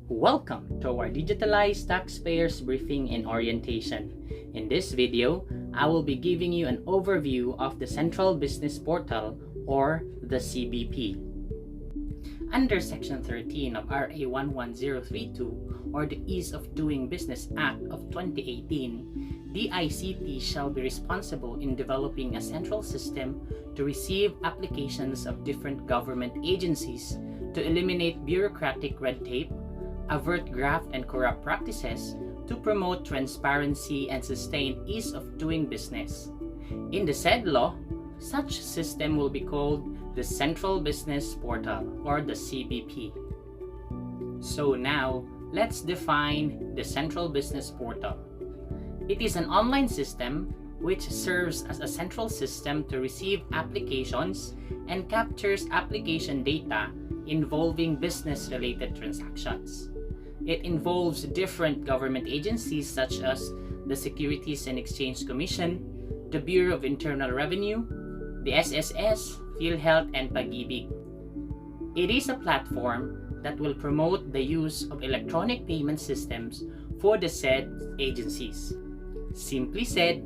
Welcome to our Digitalized Taxpayers Briefing and Orientation. In this video, I will be giving you an overview of the Central Business Portal or the CBP. Under Section 13 of RA 11032 or the Ease of Doing Business Act of 2018, DICT shall be responsible in developing a central system to receive applications of different government agencies to eliminate bureaucratic red tape, avert graft and corrupt practices, to promote transparency and sustain ease of doing business. In the said law, such system will be called the Central Business Portal or the CBP. So now, let's define the Central Business Portal. It is an online system which serves as a central system to receive applications and captures application data involving business-related transactions. It involves different government agencies such as the Securities and Exchange Commission, the Bureau of Internal Revenue, the SSS, PhilHealth, and Pag-ibig. It is a platform that will promote the use of electronic payment systems for the said agencies. Simply said,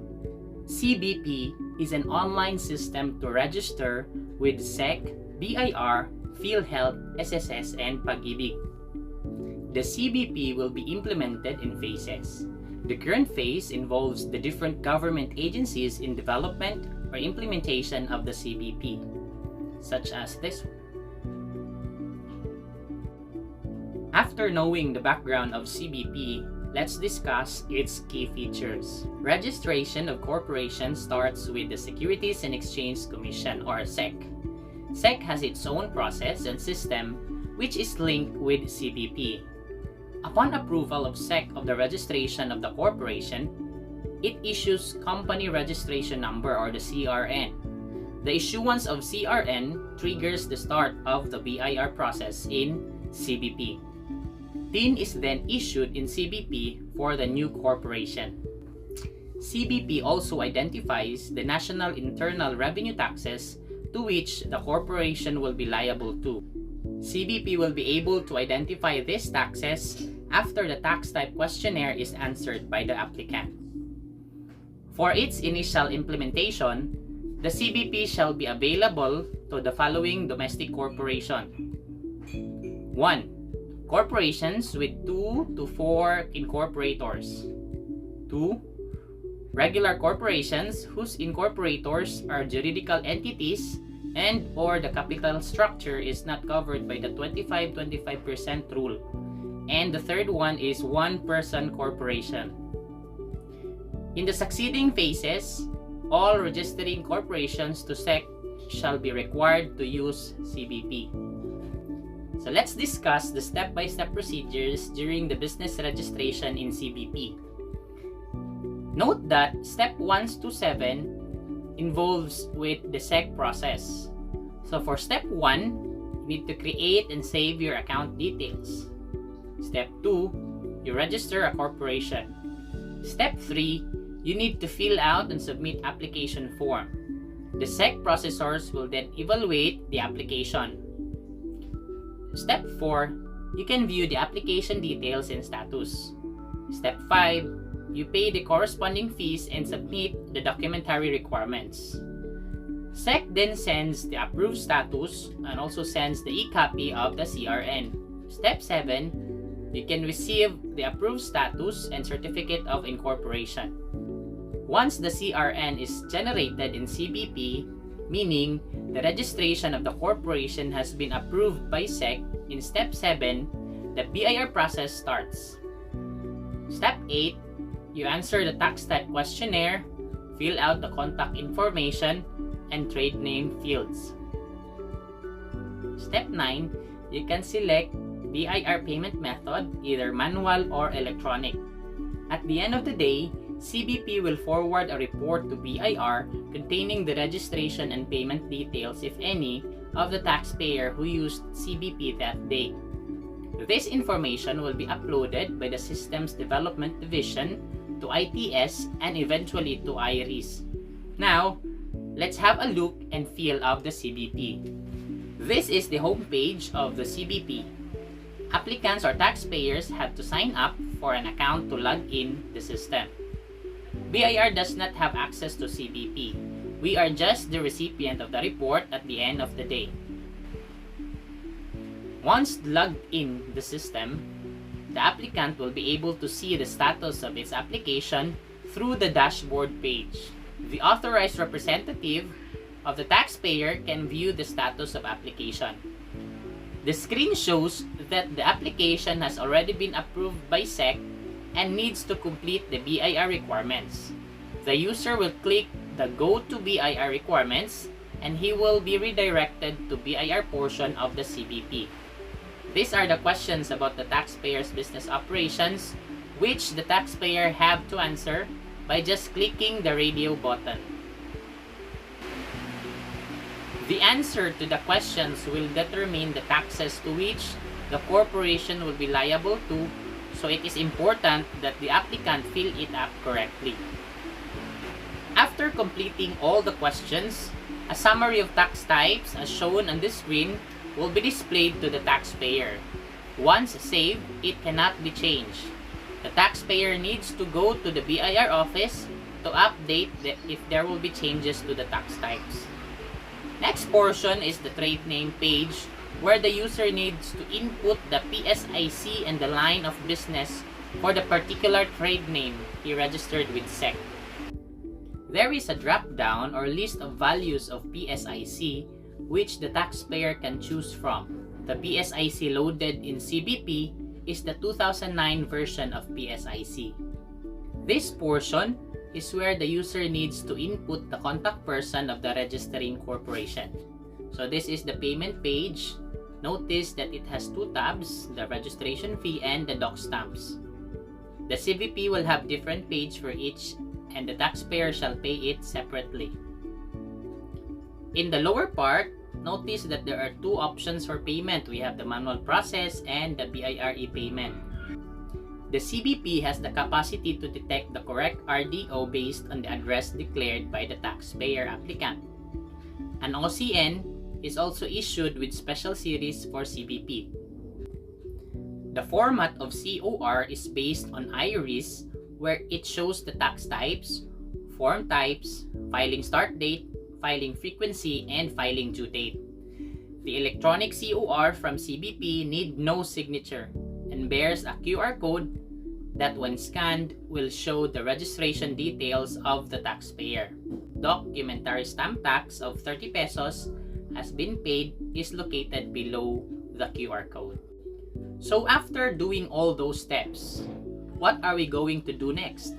CBP is an online system to register with SEC, BIR, PhilHealth, SSS, and Pag-ibig. The CBP will be implemented in phases. The current phase involves the different government agencies in development or implementation of the CBP, such as this one. After knowing the background of CBP, let's discuss its key features. Registration of corporations starts with the Securities and Exchange Commission or SEC. SEC has its own process and system which is linked with CBP. Upon approval of SEC of the registration of the corporation, it issues Company Registration Number or the CRN. The issuance of CRN triggers the start of the BIR process in CBP. PIN is then issued in CBP for the new corporation. CBP also identifies the national internal revenue taxes to which the corporation will be liable to. CBP will be able to identify these taxes after the tax type questionnaire is answered by the applicant. For its initial implementation, the CBP shall be available to the following domestic corporation. 1. Corporations with 2 to 4 incorporators. 2. Regular corporations whose incorporators are juridical entities and or the capital structure is not covered by the 25% rule. And the third one is one-person corporation. In the succeeding phases, all registering corporations to SEC shall be required to use CBP. So let's discuss the step-by-step procedures during the business registration in CBP. Note that step 1 to 7 involves with the SEC process. So for step 1, you need to create and save your account details. Step 2, you register a corporation. Step 3, you need to fill out and submit application form. The SEC processors will then evaluate the application. Step 4, you can view the application details and status. Step 5, you pay the corresponding fees and submit the documentary requirements. SEC then sends the approved status and also sends the e-copy of the CRN. Step 7, you can receive the approved status and certificate of incorporation. Once the CRN is generated in CBP, meaning the registration of the corporation has been approved by SEC, in step 7, the BIR process starts. Step 8, you answer the tax type questionnaire, fill out the contact information, and trade name fields. Step 9, you can select BIR payment method, either manual or electronic. At the end of the day, CBP will forward a report to BIR containing the registration and payment details, if any, of the taxpayer who used CBP that day. This information will be uploaded by the Systems Development Division to ITS and eventually to IRIS. Now, let's have a look and feel of the CBP. This is the homepage of the CBP. applicants or taxpayers have to sign up for an account to log in the system. BIR does not have access to CBP. We are just the recipient of the report at the end of the day. Once logged in the system, the applicant will be able to see the status of its application through the dashboard page. The authorized representative of the taxpayer can view the status of application. The screen shows that the application has already been approved by SEC and needs to complete the BIR requirements. The user will click the Go to BIR requirements and he will be redirected to BIR portion of the CBP. These are the questions about the taxpayer's business operations which the taxpayer have to answer by just clicking the radio button. The answer to the questions will determine the taxes to which the corporation will be liable to, so it is important that the applicant fill it up correctly. After completing all the questions, a summary of tax types as shown on the screen will be displayed to the taxpayer. Once saved, it cannot be changed. The taxpayer needs to go to the BIR office to update if there will be changes to the tax types. Next portion is the trade name page where the user needs to input the PSIC and the line of business for the particular trade name he registered with SEC. There is a drop-down or list of values of PSIC which the taxpayer can choose from. The PSIC loaded in CBP is the 2009 version of PSIC. This portion is where the user needs to input the contact person of the registering corporation. So this is the payment page. Notice that it has two tabs, the registration fee and the doc stamps. The CBP will have different page for each and the taxpayer shall pay it separately. In the lower part, notice that there are two options for payment. We have the manual process and the BIR e-payment. The CBP has the capacity to detect the correct RDO based on the address declared by the taxpayer applicant. An OCN is also issued with special series for CBP. The format of COR is based on IRIS, where it shows the tax types, form types, filing start date, filing frequency, and filing due date. The electronic COR from CBP need no signature and bears a QR code that when scanned will show the registration details of the taxpayer. Documentary stamp tax of 30 pesos has been paid is located below the QR code. So after doing all those steps, what are we going to do next?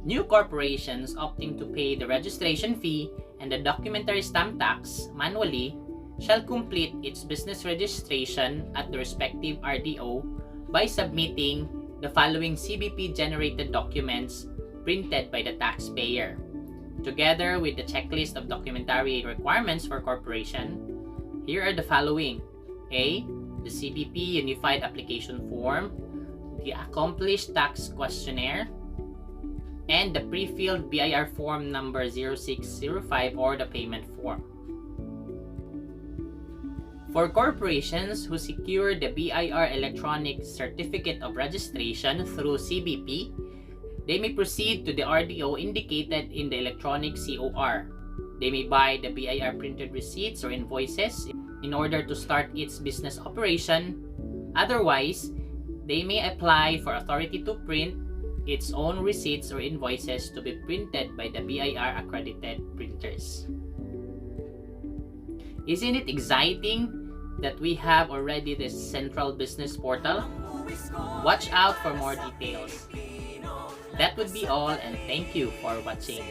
New corporations opting to pay the registration fee and the documentary stamp tax manually shall complete its business registration at the respective RDO by submitting the following CBP-generated documents printed by the taxpayer, together with the checklist of documentary requirements for corporation. Here are the following: A. The CBP Unified Application Form, the Accomplished Tax Questionnaire, and the pre-filled BIR form number 0605 or the payment form. For corporations who secure the BIR electronic certificate of registration through CBP, they may proceed to the RDO indicated in the electronic COR. They may buy the BIR printed receipts or invoices in order to start its business operation. Otherwise, they may apply for authority to print its own receipts or invoices to be printed by the BIR accredited printers. Isn't it exciting that we have already this central business portal? Watch out for more details. That would be all, and thank you for watching.